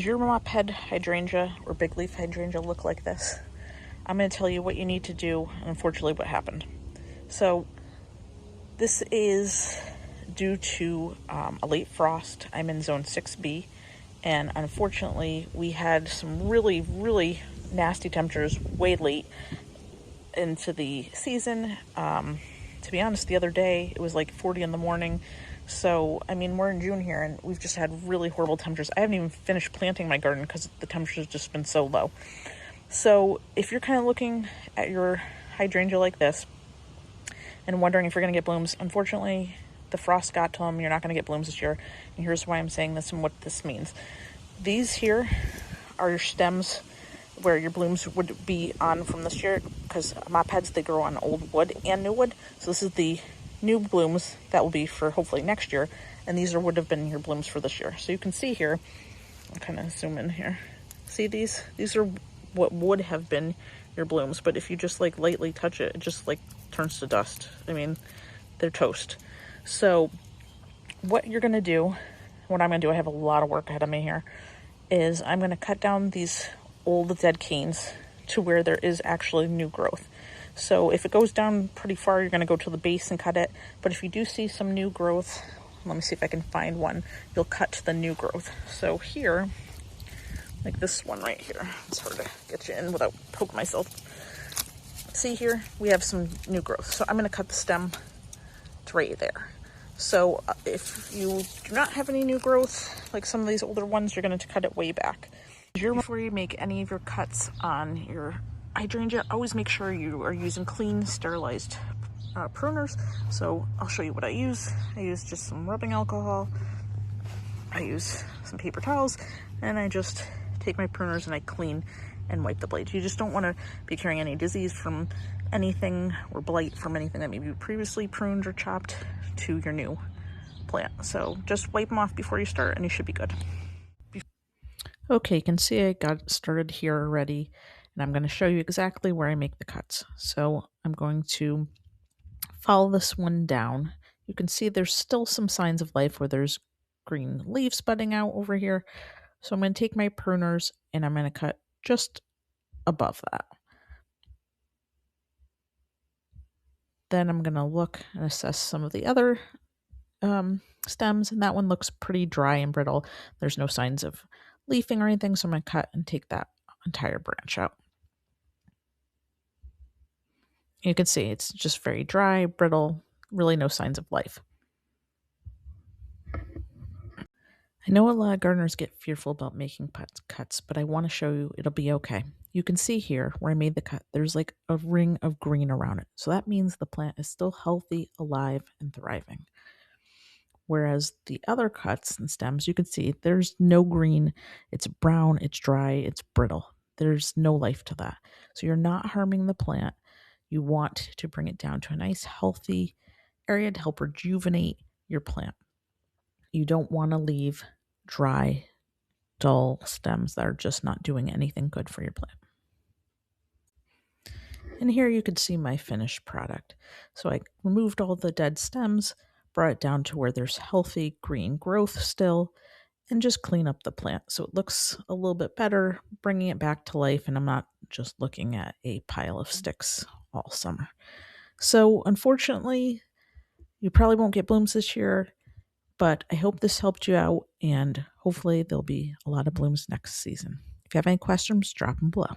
Does your mop head hydrangea or big leaf hydrangea look like this? I'm going to tell you what you need to do, and unfortunately what happened. So this is due to a late frost. I'm in zone 6B, and unfortunately we had some really, really nasty temperatures way late into the season. To be honest, the other day it was like 40 in the morning. So, I mean, we're in June here and we've just had really horrible temperatures. I haven't even finished planting my garden because the temperature's just been so low. So if you're kind of looking at your hydrangea like this and wondering if you're going to get blooms, unfortunately, the frost got to them. You're not going to get blooms this year. And here's why I'm saying this and what this means. These here are your stems where your blooms would be on from this year, because mop heads, they grow on old wood and new wood. So this is the new blooms that will be for hopefully next year, and these would have been your blooms for this year. So you can see here, I'll kind of zoom in here. See these are what would have been your blooms, but if you just like lightly touch it, it just like turns to dust. I mean, they're toast. So what you're gonna do, what I'm gonna do, I have a lot of work ahead of me here, is I'm gonna cut down these old dead canes to where there is actually new growth. So if it goes down pretty far, you're going to go to the base and cut it. But if you do see some new growth, let me see if I can find one, you'll cut to the new growth. So here, like this one right here, it's hard to get you in without poking myself. See here, we have some new growth. So I'm going to cut the stem to right there. So if you do not have any new growth, like some of these older ones, you're going to cut it way back. Before you make any of your cuts on your hydrangea, always make sure you are using clean, sterilized pruners. So I'll show you what I use. I use just some rubbing alcohol. I use some paper towels, and I just take my pruners and I clean and wipe the blades. You just don't want to be carrying any disease from anything or blight from anything that maybe previously pruned or chopped to your new plant. So just wipe them off before you start and you should be good. Okay, you can see I got started here already, and I'm going to show you exactly where I make the cuts. So I'm going to follow this one down. You can see there's still some signs of life where there's green leaves budding out over here. So I'm going to take my pruners and I'm going to cut just above that. Then I'm going to look and assess some of the other stems, and that one looks pretty dry and brittle. There's no signs of leafing or anything, so I'm going to cut and take that entire branch out. You can see it's just very dry, brittle, really no signs of life. I know a lot of gardeners get fearful about making cuts, but I want to show you it'll be okay. You can see here where I made the cut, there's like a ring of green around it. So that means the plant is still healthy, alive, and thriving. Whereas the other cuts and stems, you can see there's no green. It's brown, it's dry, it's brittle. There's no life to that. So you're not harming the plant. You want to bring it down to a nice, healthy area to help rejuvenate your plant. You don't want to leave dry, dull stems that are just not doing anything good for your plant. And here you can see my finished product. So I removed all the dead stems, brought it down to where there's healthy green growth still, and just clean up the plant so it looks a little bit better, bringing it back to life, and I'm not just looking at a pile of sticks all summer. So unfortunately, you probably won't get blooms this year, but I hope this helped you out, and hopefully there'll be a lot of blooms next season. If you have any questions, drop them below.